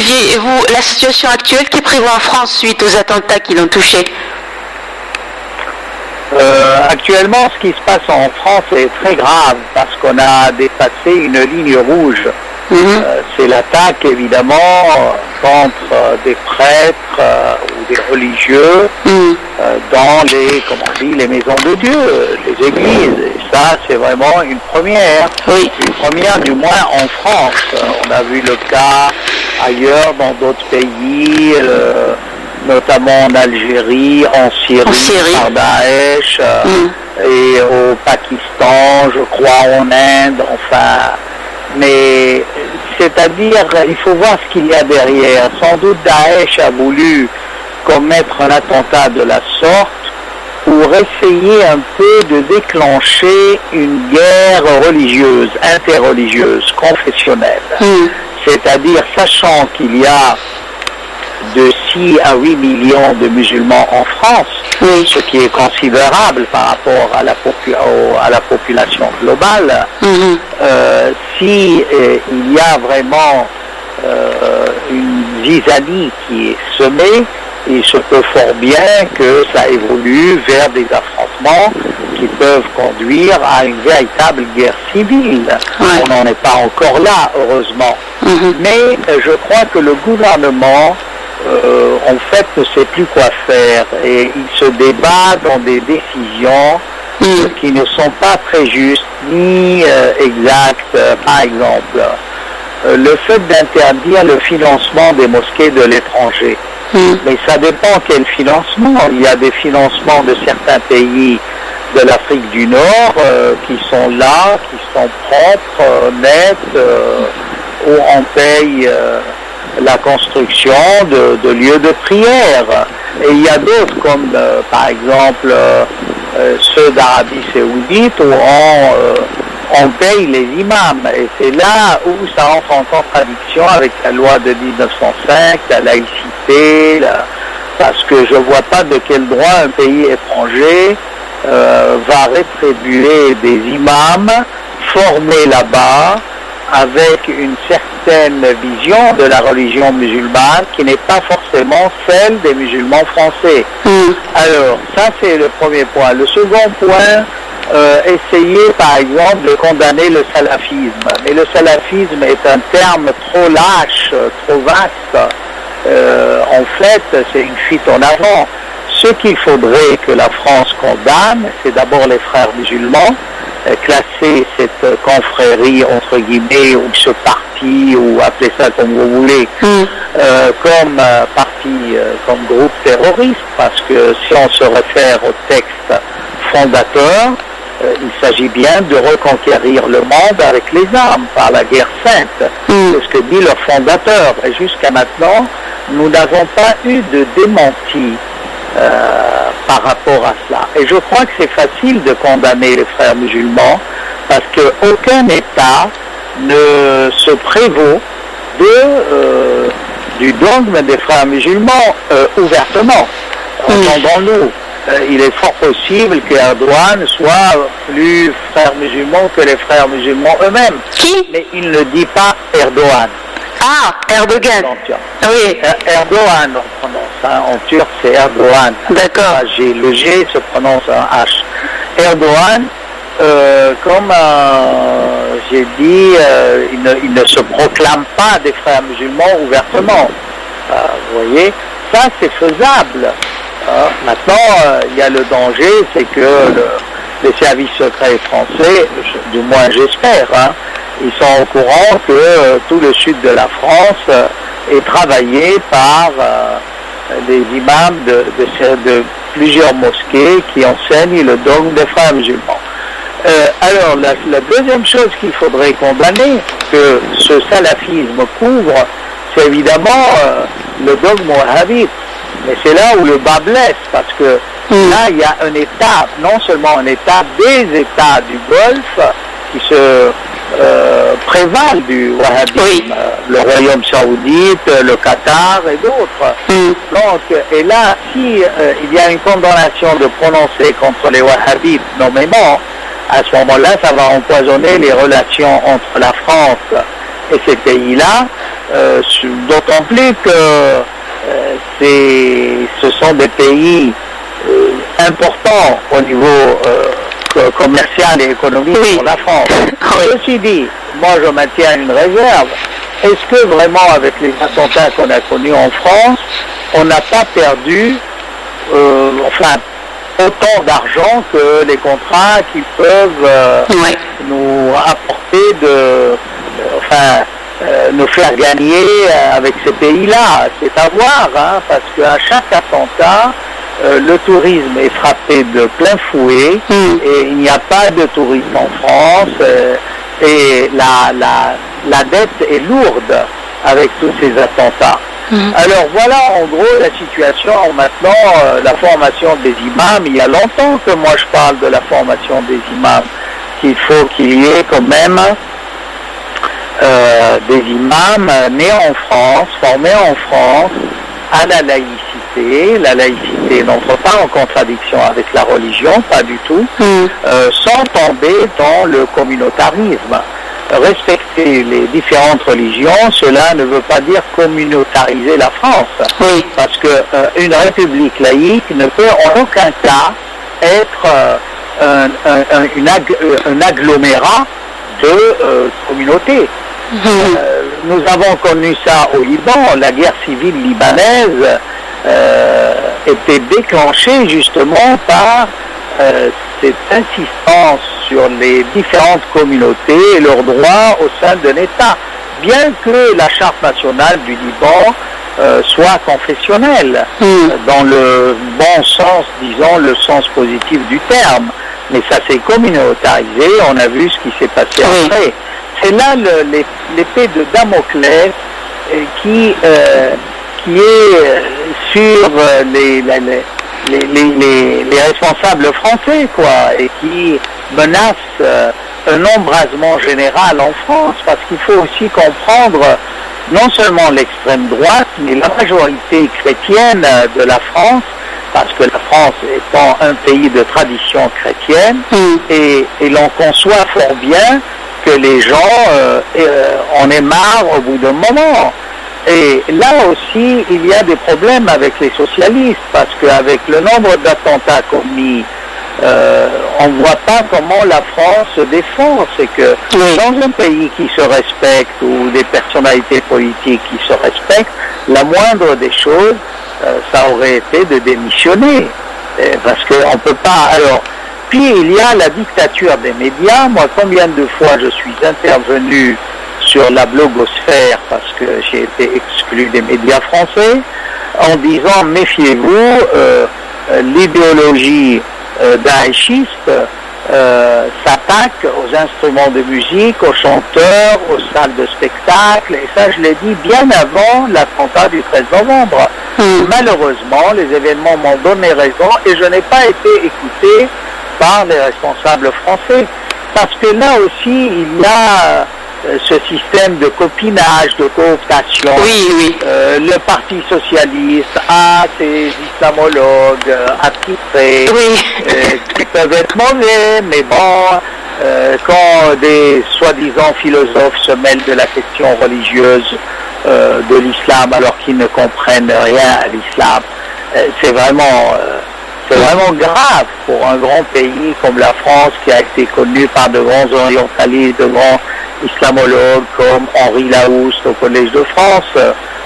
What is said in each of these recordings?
décriviez-vous la situation actuelle qui prévaut en France suite aux attentats qui l'ont touché? Actuellement, ce qui se passe en France est très grave parce qu'on a dépassé une ligne rouge. C'est l'attaque évidemment contre des prêtres ou des religieux dans les maisons de Dieu, les églises. Et ça, c'est vraiment une première. Oui. Une première du moins en France. On a vu le cas ailleurs dans d'autres pays, notamment en Algérie, en Syrie. Par Daesh, et au Pakistan, je crois, en Inde, enfin. Mais c'est-à-dire, il faut voir ce qu'il y a derrière. Sans doute Daesh a voulu commettre un attentat de la sorte pour essayer un peu de déclencher une guerre religieuse, interreligieuse, confessionnelle. C'est-à-dire, sachant qu'il y a de 6 à 8 millions de musulmans en France, ce qui est considérable par rapport à la population globale, si il y a vraiment une zizanie qui est semée, il se peut fort bien que ça évolue vers des affrontements qui peuvent conduire à une véritable guerre civile. On n'en est pas encore là, heureusement. Mais je crois que le gouvernement en fait ne sait plus quoi faire et il se débat dans des décisions qui ne sont pas très justes ni exactes. Par exemple, le fait d'interdire le financement des mosquées de l'étranger. Mais ça dépend quel financement. Il y a des financements de certains pays de l'Afrique du Nord qui sont là, qui sont propres, nets, où on paye la construction de lieux de prière. Et il y a d'autres comme par exemple ceux d'Arabie Saoudite où on paye les imams. Et c'est là où ça entre en contradiction avec la loi de 1905, la laïcité, parce que je ne vois pas de quel droit un pays étranger va rétribuer des imams formés là-bas avec une certaine vision de la religion musulmane qui n'est pas forcément celle des musulmans français. Alors, ça c'est le premier point. Le second point, essayer par exemple de condamner le salafisme. Mais le salafisme est un terme trop lâche, trop vaste. En fait, c'est une fuite en avant. Ce qu'il faudrait que la France condamne, c'est d'abord les frères musulmans, classer cette confrérie, entre guillemets, ou ce parti, ou appelez ça comme vous voulez, comme parti, comme groupe terroriste, parce que si on se réfère au texte fondateur, il s'agit bien de reconquérir le monde avec les armes, par la guerre sainte. C'est ce que dit leur fondateur. Et jusqu'à maintenant, nous n'avons pas eu de démenti par rapport à cela. Et je crois que c'est facile de condamner les frères musulmans parce qu'aucun État ne se prévaut du dogme des frères musulmans ouvertement. Entendons-nous. Il est fort possible qu'Erdogan soit plus frère musulman que les frères musulmans eux-mêmes. Qui? Mais il ne dit pas Erdogan. Ah, Erdogan. Oui. Erdogan, on prononce. En turc, c'est Erdogan. D'accord. Le G se prononce en H. Erdogan, comme j'ai dit, il ne se proclame pas des frères musulmans ouvertement. Vous voyez, ça c'est faisable. Maintenant, il y a le danger, c'est que les services secrets français, du moins j'espère, ils sont au courant que tout le sud de la France est travaillé par des imams de plusieurs mosquées qui enseignent le dogme des frères musulmans. Alors, la deuxième chose qu'il faudrait condamner, que ce salafisme couvre, c'est évidemment le dogme wahhabite. Mais c'est là où le bas blesse, parce que là, il y a un État, non seulement un État, des États du Golfe qui se prévalent du wahhabisme, le Royaume saoudite, le Qatar et d'autres. Donc, et là, si il y a une condamnation de prononcer contre les wahhabites nommément, à ce moment-là, ça va empoisonner les relations entre la France et ces pays-là, d'autant plus que ce sont des pays importants au niveau commercial et économique pour la France. Ceci dit, moi je maintiens une réserve. Est-ce que vraiment avec les attentats qu'on a connus en France, on n'a pas perdu autant d'argent que les contrats qui peuvent nous apporter nous faire gagner avec ces pays-là? C'est à voir, hein, parce qu'à chaque attentat, le tourisme est frappé de plein fouet et il n'y a pas de tourisme en France et la dette est lourde avec tous ces attentats. Alors voilà en gros la situation. Maintenant, la formation des imams, il y a longtemps que moi je parle de la formation des imams, qu'il faut qu'il y ait quand même des imams nés en France, formés en France, à la laïcité. La laïcité n'entre pas en contradiction avec la religion, pas du tout, sans tomber dans le communautarisme. Respecter les différentes religions, cela ne veut pas dire communautariser la France, parce que une république laïque ne peut en aucun cas être un agglomérat de communautés. Nous avons connu ça au Liban. La guerre civile libanaise était déclenchée justement par cette insistance sur les différentes communautés et leurs droits au sein de l'État, bien que la charte nationale du Liban soit confessionnelle, dans le bon sens, disons, le sens positif du terme. Mais ça s'est communautarisé, on a vu ce qui s'est passé après. C'est là l'épée de Damoclès qui est sur les responsables français, quoi, et qui menace un embrasement général en France, parce qu'il faut aussi comprendre non seulement l'extrême droite, mais la majorité chrétienne de la France, parce que la France étant un pays de tradition chrétienne, et l'on conçoit fort bien que les gens en aient marre au bout d'un moment. Et là aussi, il y a des problèmes avec les socialistes, parce qu'avec le nombre d'attentats commis, on ne voit pas comment la France se défend. C'est que dans un pays qui se respecte, ou des personnalités politiques qui se respectent, la moindre des choses, ça aurait été de démissionner. Parce qu'on ne peut pas... Alors, puis il y a la dictature des médias. Moi, combien de fois je suis intervenu sur la blogosphère, parce que j'ai été exclu des médias français, en disant méfiez-vous, l'idéologie daéchiste s'attaque aux instruments de musique, aux chanteurs, aux salles de spectacle, et ça je l'ai dit bien avant l'attentat du 13 novembre. Malheureusement, les événements m'ont donné raison et je n'ai pas été écouté par les responsables français, parce que là aussi il y a ce système de copinage, de cooptation. Le Parti socialiste a ses islamologues attitrés, qui peuvent être mauvais, mais bon, quand des soi-disant philosophes se mêlent de la question religieuse de l'islam alors qu'ils ne comprennent rien à l'islam, c'est vraiment grave pour un grand pays comme la France, qui a été connu par de grands orientalistes, de grands islamologues comme Henri Laouste au Collège de France,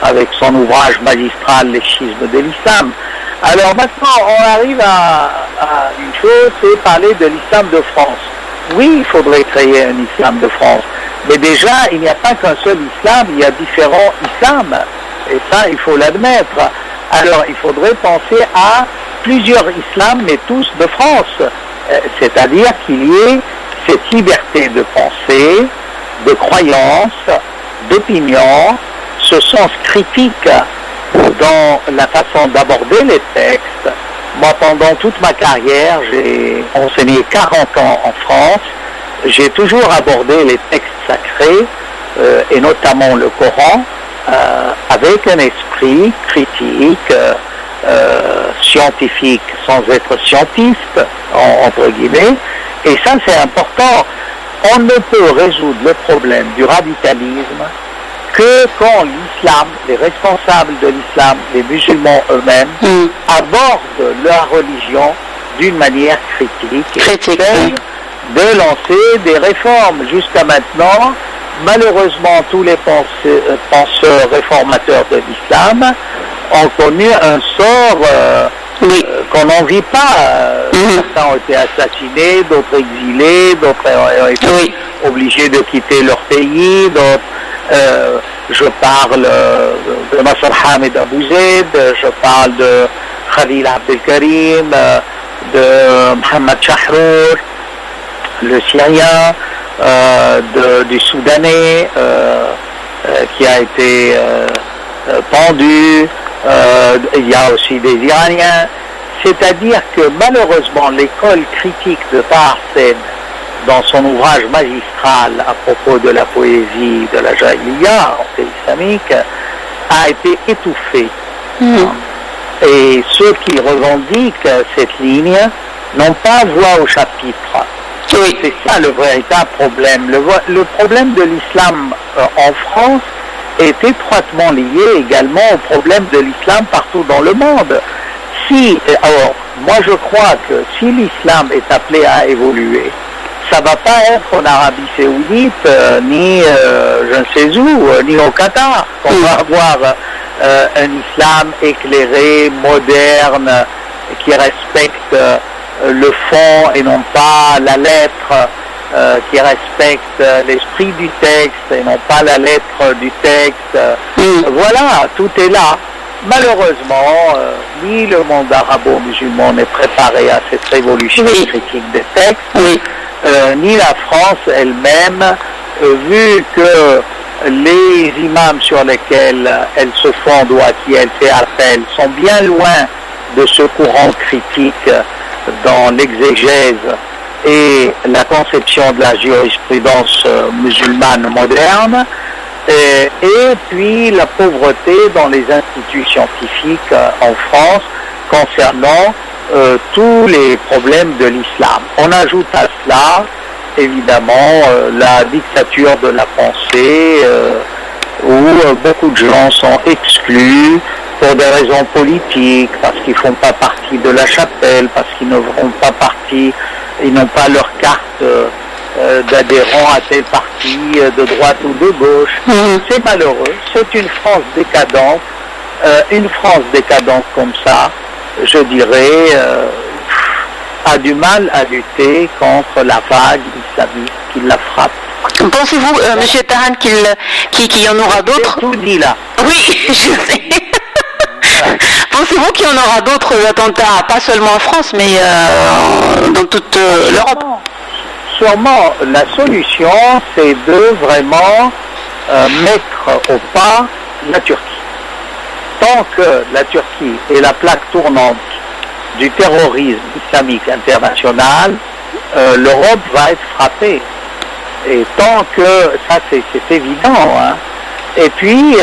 avec son ouvrage magistral Les schismes de l'islam. Alors maintenant, on arrive à une chose, c'est parler de l'islam de France. Oui, il faudrait créer un islam de France, mais déjà, il n'y a pas qu'un seul islam, il y a différents islams, et ça, il faut l'admettre. Alors, il faudrait penser à plusieurs islams, mais tous de France, c'est-à-dire qu'il y ait cette liberté de pensée, de croyance, d'opinion, ce sens critique dans la façon d'aborder les textes. Moi, pendant toute ma carrière, j'ai enseigné 40 ans en France, j'ai toujours abordé les textes sacrés, et notamment le Coran, avec un esprit critique, scientifique sans être scientiste, entre guillemets, et ça c'est important. On ne peut résoudre le problème du radicalisme que quand l'islam, les responsables de l'islam, les musulmans eux-mêmes, abordent leur religion d'une manière critique et essayent de lancer des réformes. Jusqu'à maintenant, malheureusement, tous les penseurs réformateurs de l'islam ont connu un sort qu'on n'envie pas. Certains ont été assassinés, d'autres exilés, d'autres ont été obligés de quitter leur pays, d'autres... je parle de Nasser Hamid Abou Zaid, je parle de Khalil Abdelkarim, de Mohamed Chahrour, le Syrien, du Soudanais qui a été pendu, il y a aussi des Iraniens. C'est-à-dire que malheureusement l'école critique de Taha Hussein, dans son ouvrage magistral à propos de la poésie de la Jahiliya, en fait islamique, a été étouffée. Et ceux qui revendiquent cette ligne n'ont pas voix au chapitre. C'est ça le véritable problème. Le problème de l'islam en France est étroitement lié également au problème de l'islam partout dans le monde. Alors, moi je crois que si l'islam est appelé à évoluer, ça ne va pas être en Arabie Saoudite, ni je ne sais où, ni au Qatar. On va avoir un islam éclairé, moderne, qui respecte le fond et non pas la lettre, qui respecte l'esprit du texte et non pas la lettre du texte. Voilà, tout est là. Malheureusement, ni le monde arabo-musulman n'est préparé à cette révolution critique des textes, ni la France elle-même, vu que les imams sur lesquels elle se fonde ou à qui elle fait appel sont bien loin de ce courant critique dans l'exégèse et la conception de la jurisprudence musulmane moderne, et puis la pauvreté dans les instituts scientifiques en France concernant tous les problèmes de l'islam. On ajoute à cela évidemment la dictature de la pensée où beaucoup de gens sont exclus pour des raisons politiques, parce qu'ils ne font pas partie de la chapelle, parce qu'ils ne font pas partie, ils n'ont pas leur carte d'adhérents à tel parti, de droite ou de gauche. C'est malheureux. C'est une France décadente. Une France décadente comme ça, je dirais, a du mal à lutter contre la vague islamiste qui la frappe. Pensez-vous, M. Tahan, qu'il y en aura d'autres? Tout dit là. Oui, je sais. Pensez-vous qu'il y en aura d'autres attentats, pas seulement en France, mais dans toute l'Europe? Sûrement, la solution, c'est de vraiment mettre au pas la Turquie. Tant que la Turquie est la plaque tournante du terrorisme islamique international, l'Europe va être frappée. Et tant que, ça c'est évident, hein. Et puis,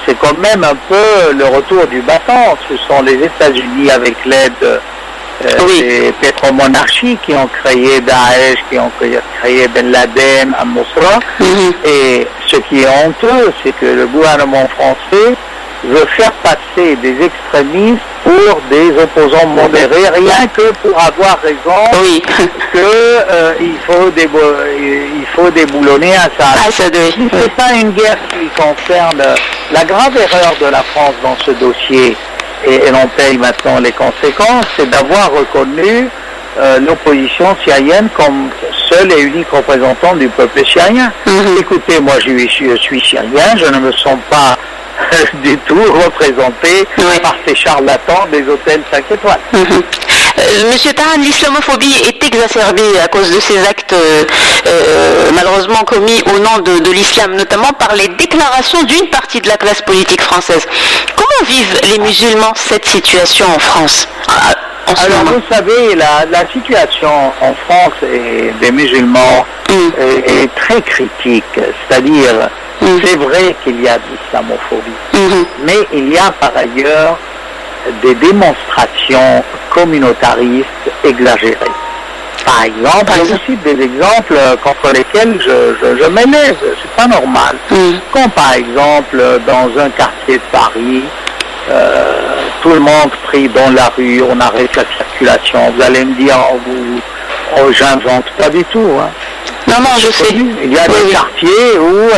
c'est quand même un peu le retour du bâton. Ce sont les États-Unis avec l'aide des pétromonarchies qui ont créé Daesh, qui ont créé Ben Laden, Al-Nusra. Et ce qui est honteux, c'est que le gouvernement français veut faire passer des extrémistes pour des opposants modérés, rien que pour avoir raison qu'il faut déboulonner Assad. C'est pas une guerre qui concerne la grave erreur de la France dans ce dossier, et on paye maintenant les conséquences, c'est d'avoir reconnu l'opposition syrienne comme seul et unique représentant du peuple syrien. Écoutez, moi je suis syrien, je ne me sens pas du tout représenté par ces charlatans des hôtels 5 étoiles. Monsieur Tahan, l'islamophobie est exacerbée à cause de ces actes malheureusement commis au nom de l'islam, notamment par les déclarations d'une partie de la classe politique française. Comment vivent les musulmans cette situation en France Alors vous savez, la situation en France et des musulmans est très critique, c'est-à-dire c'est vrai qu'il y a de l'islamophobie, mais il y a par ailleurs des démonstrations communautaristes exagérées. Par exemple, je vous cite des exemples contre lesquels je m'élève, c'est pas normal. Quand par exemple, dans un quartier de Paris, tout le monde prie dans la rue, on arrête la circulation, vous allez me dire, j'invente pas du tout. Hein. Non, je sais. Il y a des quartiers où,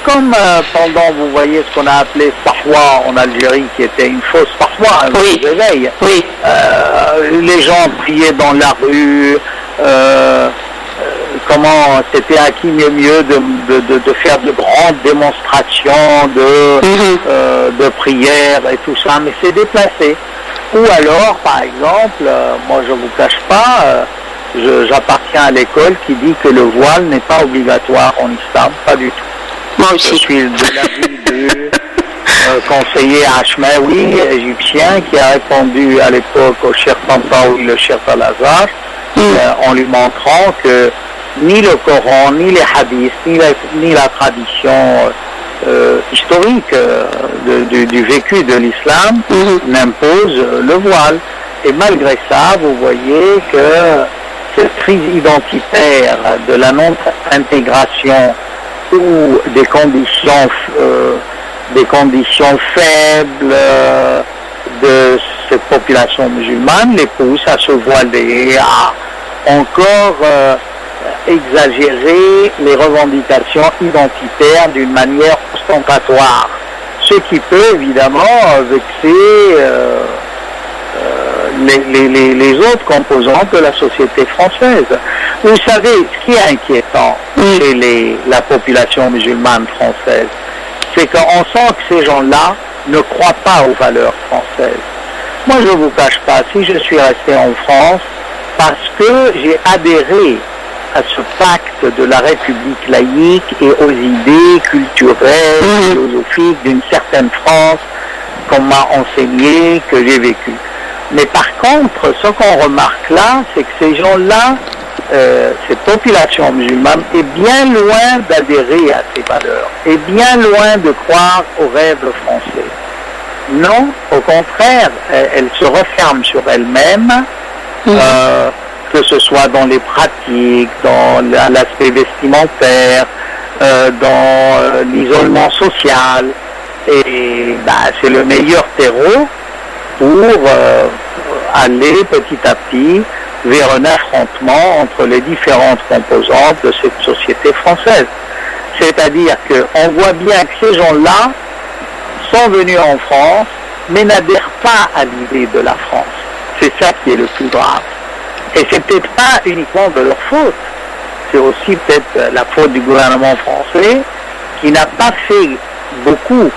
comme pendant, vous voyez ce qu'on a appelé Sahwa en Algérie, qui était une fausse Sahwa, un réveil, les gens priaient dans la rue, c'était à qui mieux de faire de grandes démonstrations de prières et tout ça, mais c'est déplacé. Ou alors, par exemple, moi je vous cache pas, j'appartiens à l'école qui dit que le voile n'est pas obligatoire en islam, pas du tout. Moi aussi. Je suis de l'avis du conseiller Hachmaoui, égyptien, qui a répondu à l'époque au Cheikh Tantaoui, le Cheikh Al-Azhar, en lui montrant que ni le Coran, ni les hadiths, ni la tradition historique du vécu de l'islam n'impose le voile. Et malgré ça, vous voyez que cette crise identitaire de la non-intégration ou des conditions faibles de cette population musulmane les pousse à se voiler, à encore exagérer les revendications identitaires d'une manière ostentatoire, ce qui peut évidemment vexer les autres composantes de la société française. Vous savez, ce qui est inquiétant chez la population musulmane française, c'est qu'on sent que ces gens-là ne croient pas aux valeurs françaises. Moi, je ne vous cache pas, si je suis resté en France, parce que j'ai adhéré à ce pacte de la République laïque et aux idées culturelles, philosophiques d'une certaine France qu'on m'a enseigné, que j'ai vécu. Mais par contre, ce qu'on remarque là, c'est que ces gens-là, cette population musulmane est bien loin d'adhérer à ces valeurs, est bien loin de croire aux rêves français. Non, au contraire, elle se referme sur elle-même, que ce soit dans les pratiques, dans l'aspect vestimentaire, dans l'isolement social, et c'est le meilleur terreau pour aller petit à petit vers un affrontement entre les différentes composantes de cette société française. C'est-à-dire qu'on voit bien que ces gens-là sont venus en France, mais n'adhèrent pas à l'idée de la France. C'est ça qui est le plus grave. Et c'est peut-être pas uniquement de leur faute, c'est aussi peut-être la faute du gouvernement français qui n'a pas fait beaucoup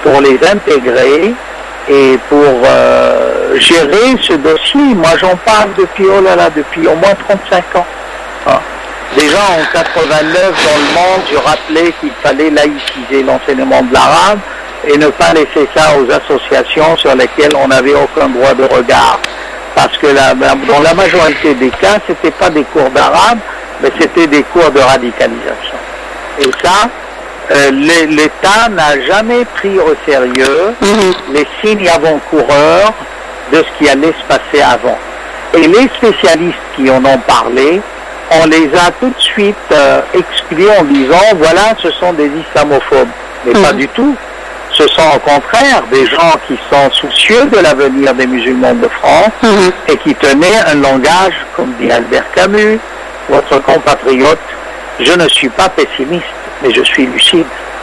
pour les intégrer et pour gérer ce dossier. Moi j'en parle depuis au moins 35 ans. Déjà en 89 dans le monde, je rappelais qu'il fallait laïciser l'enseignement de l'arabe et ne pas laisser ça aux associations sur lesquelles on n'avait aucun droit de regard. Parce que dans la majorité des cas, c'était pas des cours d'arabe, mais c'était des cours de radicalisation. Et ça, l'État n'a jamais pris au sérieux les signes avant-coureurs de ce qui allait se passer avant. Et les spécialistes qui en ont parlé, on les a tout de suite exclus en disant, voilà, ce sont des islamophobes. Mais pas du tout. Ce sont au contraire des gens qui sont soucieux de l'avenir des musulmans de France et qui tenaient un langage, comme dit Albert Camus, votre compatriote, je ne suis pas pessimiste, mais je suis lucide.